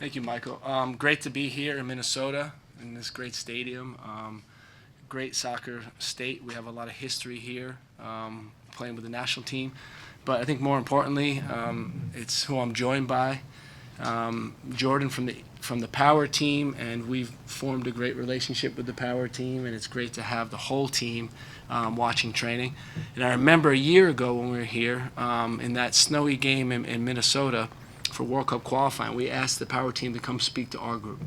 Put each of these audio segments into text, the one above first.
Thank you, Michael. Great to be here in Minnesota in this great stadium. Great soccer state. We have a lot of history here, playing with the national team. But I think more importantly, it's who I'm joined by, Jordan from the Power team, and we've formed a great relationship with the Power team, and it's great to have the whole team watching training. And I remember a year ago when we were here in that snowy game in Minnesota for World Cup qualifying, we asked the Power team to come speak to our group.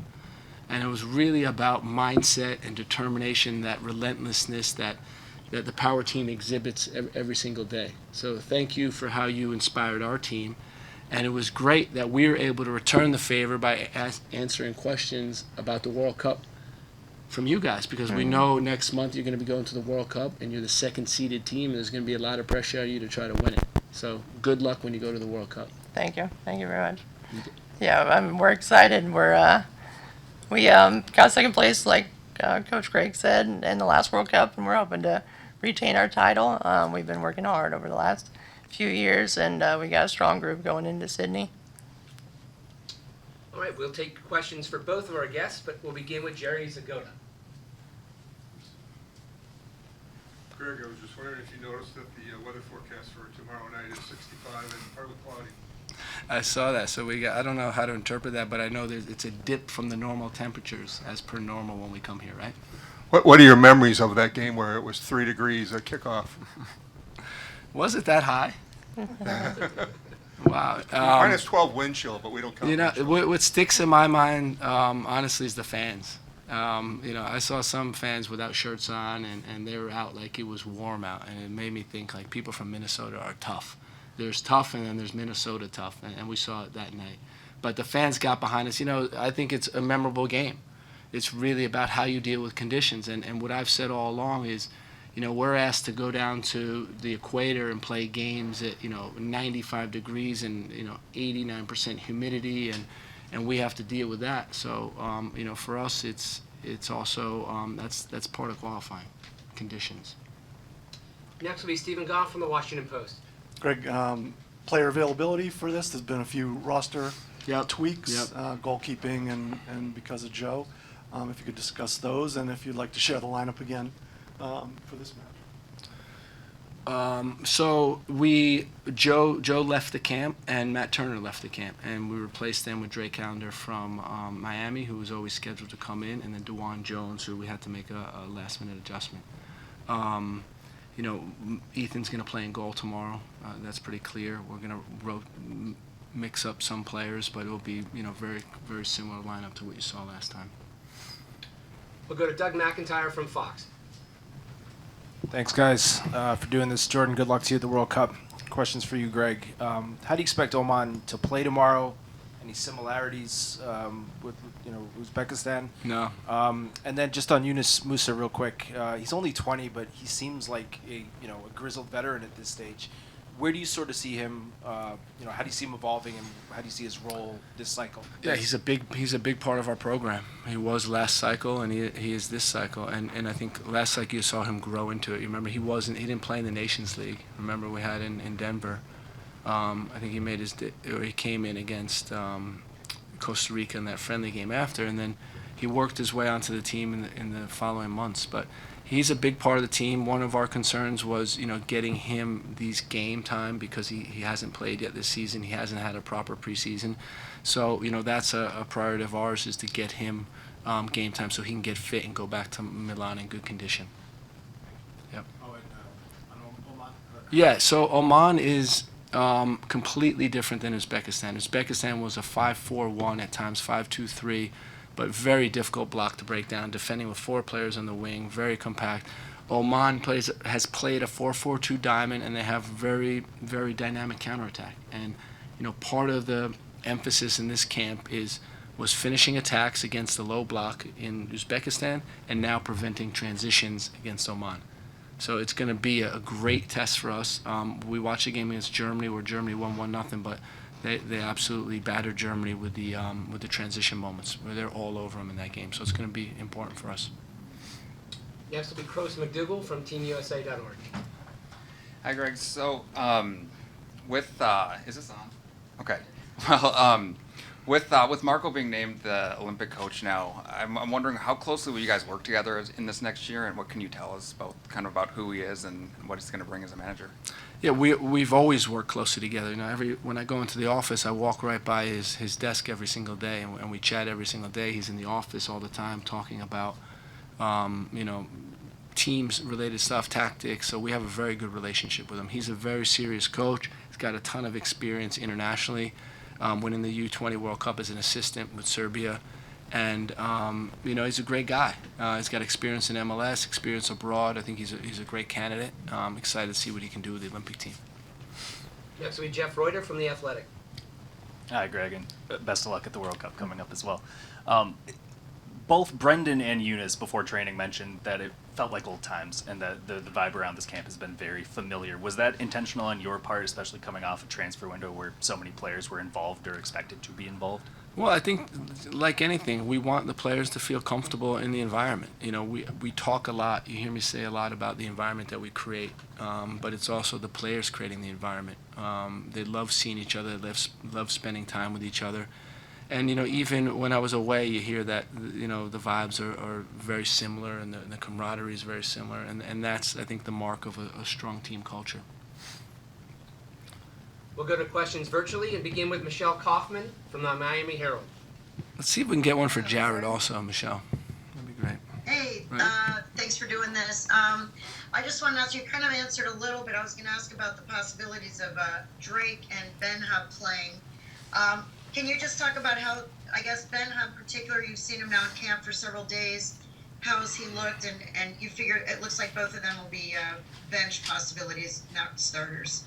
And it was really about mindset and determination, that relentlessness that the Power team exhibits every single day. So thank you for how you inspired our team. And it was great that we were able to return the favor by answering questions about the World Cup from you guys, because we know next month you're going to be going to the World Cup and you're the second seeded team, and there's going to be a lot of pressure on you to try to win it. So good luck when you go to the World Cup. Thank you. Thank you very much. Yeah, we're excited. We got second place, like Coach Gregg said, in the last World Cup, and we're hoping to retain our title. We've been working hard over the last few years, and we got a strong group going into Sydney. All right, we'll take questions for both of our guests, but we'll begin with Jerry Zagota. Greg, I was just wondering if you noticed that the weather forecast for tomorrow night is 65 and partly cloudy. I saw that, so I don't know how to interpret that, but I know it's a dip from the normal temperatures as per normal when we come here, right? What are your memories of that game where it was 3 degrees at kickoff? Was it that high? Wow. Minus 12 wind chill, but we don't count. You know, what sticks in my mind, honestly, is the fans. I saw some fans without shirts on, and they were out like it was warm out, and it made me think like people from Minnesota are tough. There's tough, and then there's Minnesota tough, and we saw it that night. But the fans got behind us. I think it's a memorable game. It's really about how you deal with conditions, and what I've said all along is, we're asked to go down to the equator and play games at 95 degrees and 89% humidity, and we have to deal with that. So for us, it's also that's part of qualifying conditions. Next will be Stephen Goff from the Washington Post. Greg, player availability for this, there's been a few roster tweaks, goalkeeping and because of Joe. If you could discuss those, and if you'd like to share the lineup again for this match. So Joe left the camp, and Matt Turner left the camp, and we replaced them with Drake Callender from Miami, who was always scheduled to come in, and then DeJuan Jones, who we had to make a last-minute adjustment. Ethan's going to play in goal tomorrow. That's pretty clear. We're going to mix up some players, but it'll be very, very similar lineup to what you saw last time. We'll go to Doug McIntyre from Fox. Thanks, guys, for doing this. Jordan, good luck to you at the World Cup. Questions for you, Greg. How do you expect Oman to play tomorrow? Any similarities with Uzbekistan? No. And then just on Yunus Musa real quick. He's only 20, but he seems like a grizzled veteran at this stage. Where do you sort of see him? How do you see him evolving, and how do you see his role this cycle? Yeah, he's a big part of our program. He was last cycle, and he is this cycle. And I think last cycle you saw him grow into it. You remember he didn't play in the Nations League. Remember we had in Denver. I think he came in against Costa Rica in that friendly game after, and then he worked his way onto the team in the following months. But he's a big part of the team. One of our concerns was, getting him these game time, because he hasn't played yet this season. He hasn't had a proper preseason. So, that's a priority of ours, is to get him game time so he can get fit and go back to Milan in good condition. Yep. Oman? Yeah, so Oman is completely different than Uzbekistan. Uzbekistan was a 5-4-1, at times 5-2-3, but very difficult block to break down, defending with 4 players on the wing, very compact. Oman has played a 4-4-2 diamond, and they have very, very dynamic counterattack. And part of the emphasis in this camp was finishing attacks against the low block in Uzbekistan, and now preventing transitions against Oman. So it's going to be a great test for us. We watched a game against Germany where Germany won 1-0, but they absolutely battered Germany with the transition moments, where they're all over them in that game. So it's going to be important for us. Next will be Cross McDougal from TeamUSA.org. Hi, Greg. So, is this on? Okay. Well, With Marco being named the Olympic coach now, I'm wondering how closely will you guys work together in this next year, and what can you tell us about who he is and what he's going to bring as a manager? Yeah, we've always worked closely together. You know, when I go into the office, I walk right by his desk every single day, and we chat every single day. He's in the office all the time talking about, you know, teams-related stuff, tactics. So we have a very good relationship with him. He's a very serious coach. He's got a ton of experience internationally, winning the U20 World Cup as an assistant with Serbia. And, you know, he's a great guy. He's got experience in MLS, experience abroad. I think he's a great candidate. I'm excited to see what he can do with the Olympic team. Next will be Jeff Reuter from The Athletic. Hi, Greg, and best of luck at the World Cup coming up as well. Both Brendan and Eunice before training mentioned that it felt like old times and that the vibe around this camp has been very familiar. Was that intentional on your part, especially coming off a transfer window where so many players were involved or expected to be involved? Well, I think, like anything, we want the players to feel comfortable in the environment. You know, we talk a lot. You hear me say a lot about the environment that we create, but it's also the players creating the environment. They love seeing each other. They love spending time with each other. And, you know, even when I was away, you hear that, you know, the vibes are very similar and the camaraderie is very similar. And that's, I think, the mark of a strong team culture. We'll go to questions virtually and begin with Michelle Kaufman from the Miami Herald. Let's see if we can get one for Jared also, Michelle. That'd be great. Hey, Right. thanks for doing this. I just wanted to ask, you kind of answered a little bit. I was going to ask about the possibilities of Drake and Ben Hub playing. Can you just talk about how, I guess, Ben Hub in particular, you've seen him now in camp for several days. How has he looked? And you figure it looks like both of them will be bench possibilities, not starters.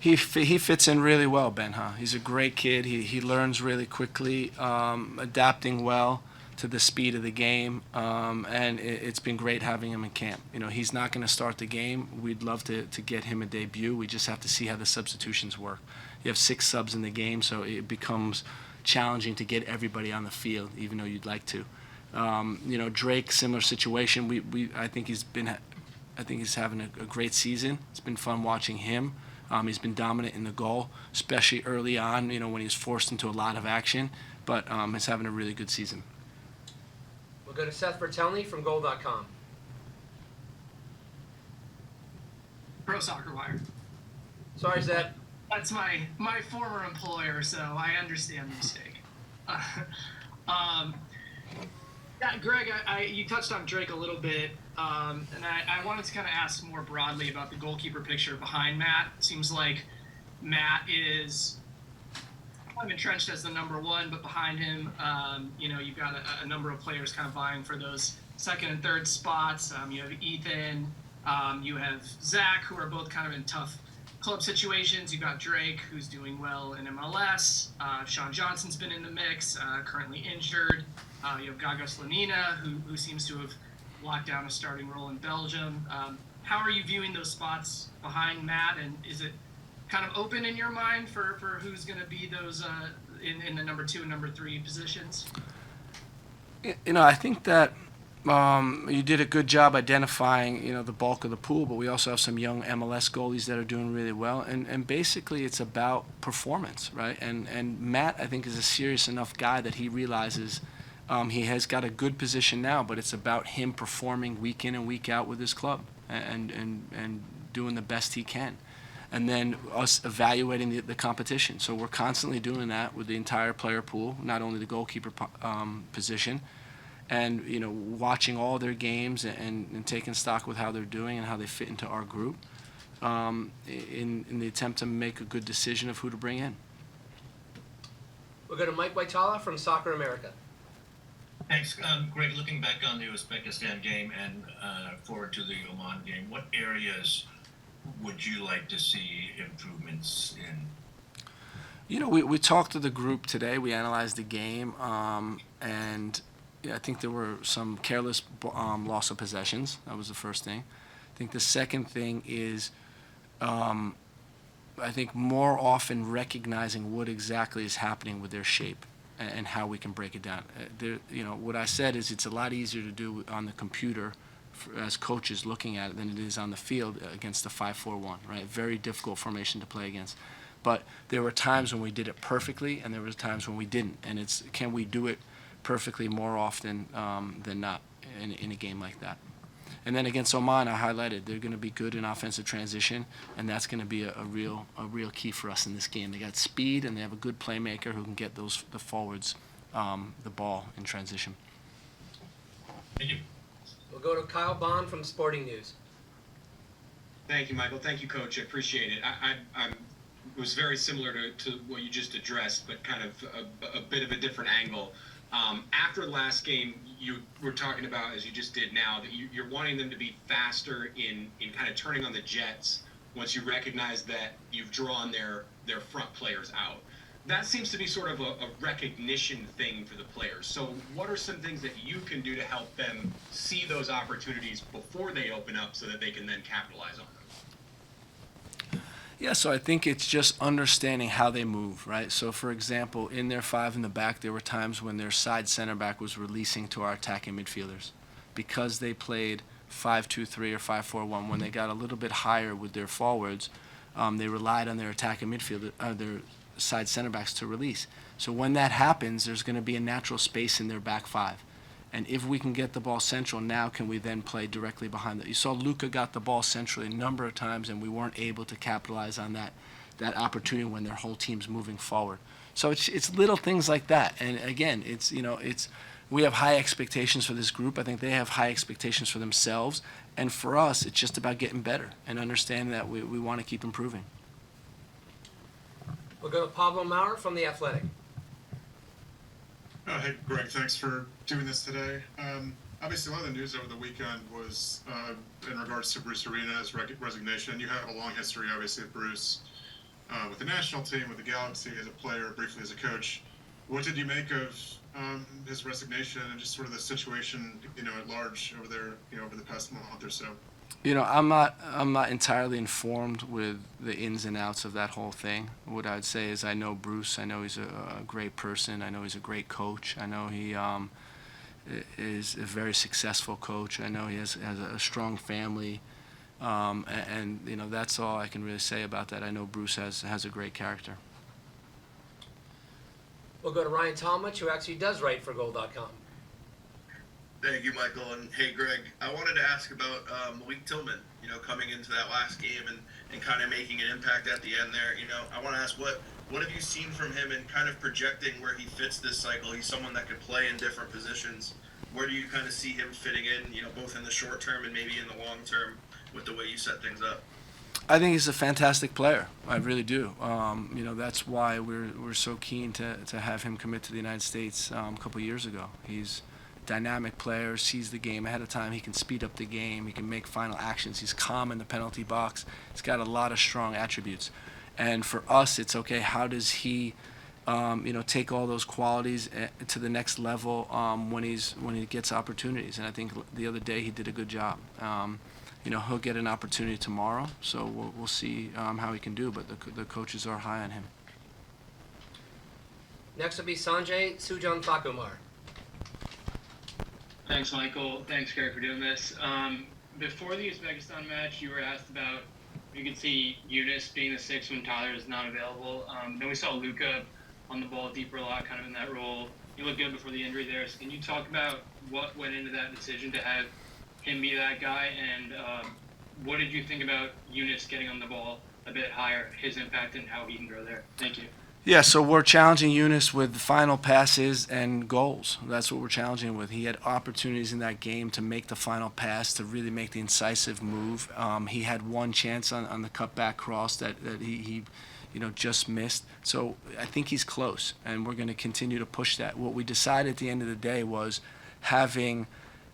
He fits in really well, Ben-Ha. He's a great kid. He learns really quickly, adapting well to the speed of the game, and it's been great having him in camp. You know, he's not going to start the game. We'd love to get him a debut. We just have to see how the substitutions work. You have 6 subs in the game, so it becomes challenging to get everybody on the field, even though you'd like to. You know, Drake, similar situation. I think he's having a great season. It's been fun watching him. He's been dominant in the goal, especially early on, you know, when he's forced into a lot of action, but he's having a really good season. We'll go to Seth Bertelny from Goal.com. Pro Soccer Wire. Sorry, Seth. That's my former employer, so I understand the mistake. Yeah, Greg, you touched on Drake a little bit, and I wanted to kind of ask more broadly about the goalkeeper picture behind Matt. It seems like Matt is kind of entrenched as the number one, but behind him, you know, you've got a number of players kind of vying for those second and third spots. You have Ethan, you have Zach, who are both kind of in tough club situations. You've got Drake, who's doing well in MLS. Sean Johnson's been in the mix, currently injured. You have Gaga Slanina, who seems to have locked down a starting role in Belgium. How are you viewing those spots behind Matt, and is it kind of open in your mind for who's going to be those in the number 2 and number 3 positions? You know, I think that you did a good job identifying, you know, the bulk of the pool, but we also have some young MLS goalies that are doing really well, and basically it's about performance, right? And Matt, I think, is a serious enough guy that he realizes he has got a good position now, but it's about him performing week in and week out with his club and doing the best he can. And then us evaluating the competition. So we're constantly doing that with the entire player pool, not only the goalkeeper position, and, you know, watching all their games and taking stock with how they're doing and how they fit into our group in the attempt to make a good decision of who to bring in. We'll go to Mike Waitala from Soccer America. Thanks. Greg, looking back on the Uzbekistan game and forward to the Oman game, what areas would you like to see improvements in? You know, we talked to the group today. We analyzed the game, and I think there were some careless loss of possessions. That was the first thing. I think the second thing is I think more often recognizing what exactly is happening with their shape and how we can break it down. You know, what I said is it's a lot easier to do on the computer as coaches looking at it than it is on the field against the 5-4-1, right? Very difficult formation to play against. But there were times when we did it perfectly, and there were times when we didn't. And it's, can we do it perfectly more often than not in a game like that? And then against Oman, I highlighted they're going to be good in offensive transition, and that's going to be a real key for us in this game. They got speed, and they have a good playmaker who can get the forwards the ball in transition. Thank you. We'll go to Kyle Bond from Sporting News. Thank you, Michael. Thank you, Coach. I appreciate it. It was very similar to what you just addressed, but kind of a bit of a different angle. After the last game, you were talking about, as you just did now, that you're wanting them to be faster in kind of turning on the jets once you recognize that you've drawn their front players out. That seems to be sort of a recognition thing for the players. So what are some things that you can do to help them see those opportunities before they open up so that they can then capitalize on them? Yeah, so I think it's just understanding how they move, right? So, for example, in their 5 in the back, there were times when their side center back was releasing to our attacking midfielders. Because they played 5-2-3 or 5-4-1, when they got a little bit higher with their forwards, they relied on their attacking midfielder, their side center backs to release. So when that happens, there's going to be a natural space in their back 5. And if we can get the ball central, now can we then play directly behind it? You saw Luka got the ball centrally a number of times, and we weren't able to capitalize on that opportunity when their whole team's moving forward. So it's little things like that. And again, we have high expectations for this group. I think they have high expectations for themselves. And for us, it's just about getting better and understanding that we want to keep improving. We'll go to Pablo Maurer from The Athletic. Hey, Greg, thanks for doing this today. Obviously, a lot of the news over the weekend was in regards to Bruce Arena's resignation. You have a long history, obviously, of Bruce with the national team, with the Galaxy, as a player, briefly as a coach. What did you make of his resignation and just sort of the situation, at large over there, over the past month or so? I'm not entirely informed with the ins and outs of that whole thing. What I'd say is I know Bruce. I know he's a great person. I know he's a great coach. I know he is a very successful coach. I know he has a strong family, and that's all I can really say about that. I know Bruce has a great character. We'll go to Ryan Tomlich, who actually does write for Goal.com. Thank you, Michael. And hey, Greg, I wanted to ask about Malik Tillman, coming into that last game and kind of making an impact at the end there. I want to ask what have you seen from him and kind of projecting where he fits this cycle? He's someone that could play in different positions. Where do you kind of see him fitting in, both in the short term and maybe in the long term with the way you set things up? I think he's a fantastic player. I really do. That's why we're so keen to have him commit to the United States a couple of years ago. He's dynamic player, sees the game ahead of time. He can speed up the game. He can make final actions. He's calm in the penalty box. He's got a lot of strong attributes. And for us, it's okay, how does he take all those qualities to the next level when he gets opportunities? And I think the other day he did a good job. He'll get an opportunity tomorrow, so we'll see how he can do, but the coaches are high on him. Next will be Sanjay Sujan Thakumar. Thanks, Michael. Thanks, Gary, for doing this. Before the Uzbekistan match, you were asked about you could see Yunus being the 6 when Tyler is not available. Then we saw Luka on the ball deeper a lot, kind of in that role. He looked good before the injury there. So can you talk about what went into that decision to have him be that guy, and what did you think about Yunus getting on the ball a bit higher, his impact and how he can grow there? Thank you. Yeah, so we're challenging Yunus with final passes and goals. That's what we're challenging him with. He had opportunities in that game to make the final pass, to really make the incisive move. He had one chance on the cutback cross that he just missed. So I think he's close, and we're going to continue to push that. What we decided at the end of the day was having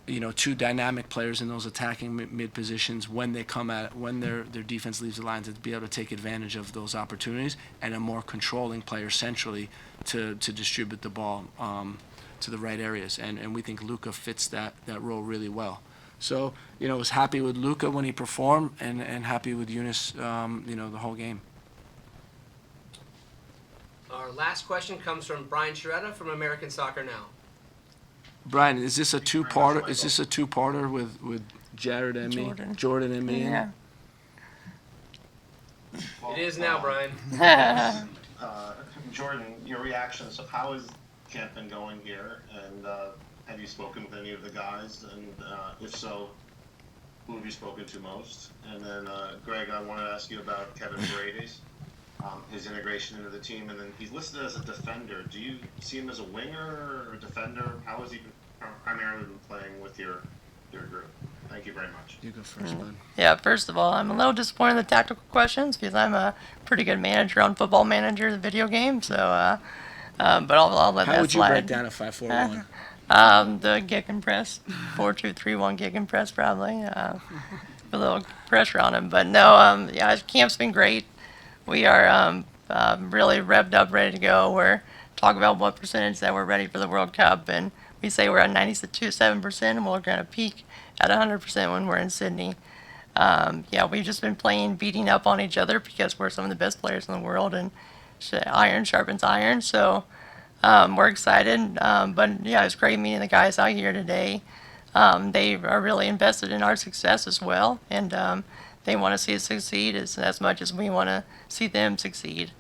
2 dynamic players in those attacking mid positions when they come at when their defense leaves the line, to be able to take advantage of those opportunities, and a more controlling player centrally to distribute the ball to the right areas. And we think Luka fits that role really well. So, was happy with Luka when he performed, and happy with Yunus, the whole game. Our last question comes from Brian Sciaretta from American Soccer Now. Brian, is this a two-parter? Is this a two-parter with Jared and me? Jordan and me. Yeah. It is now, Brian. Jordan, your reaction. So how has camp been going here? And have you spoken with any of the guys? And if so, who have you spoken to most? And then, Greg, I want to ask you about Kevin Brady's, his integration into the team. And then he's listed as a defender. Do you see him as a winger or a defender? How has he primarily been playing with your group? Thank you very much. You go first, bud. Yeah, first of all, I'm a little disappointed in the tactical questions because I'm a pretty good manager on Football Manager, the video game. So, but I'll let that slide. How would you break down a 5-4-1? The gig and press, 4-2-3-1 gig and press probably. A little pressure on him, but no. Yeah, camp's been great. We are really revved up, ready to go. We're talking about what percentage that we're ready for the World Cup, and we say we're at 97%, and we're going to peak at 100% when we're in Sydney. Yeah, we've just been playing, beating up on each other because we're some of the best players in the world, and iron sharpens iron. So we're excited. But yeah, it's great meeting the guys out here today. They are really invested in our success as well, and they want to see us succeed as much as we want to see them succeed.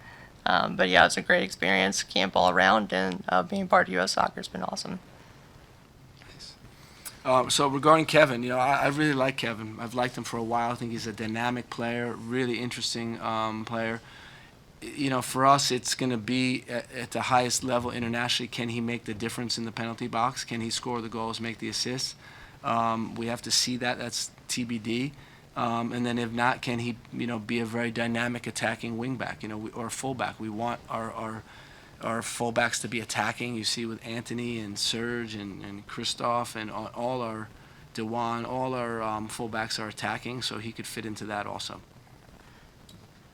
But yeah, it's a great experience, camp all around, and being part of U.S. soccer has been awesome. So regarding Kevin, I really like Kevin. I've liked him for a while. I think he's a dynamic player, really interesting player. For us, it's going to be at the highest level internationally. Can he make the difference in the penalty box? Can he score the goals, make the assists? We have to see that. That's TBD. And then if not, can he, be a very dynamic attacking wingback, or fullback? We want our fullbacks to be attacking. You see with Anthony and Serge and Christoph and all our Dewan, all our fullbacks are attacking, so he could fit into that also.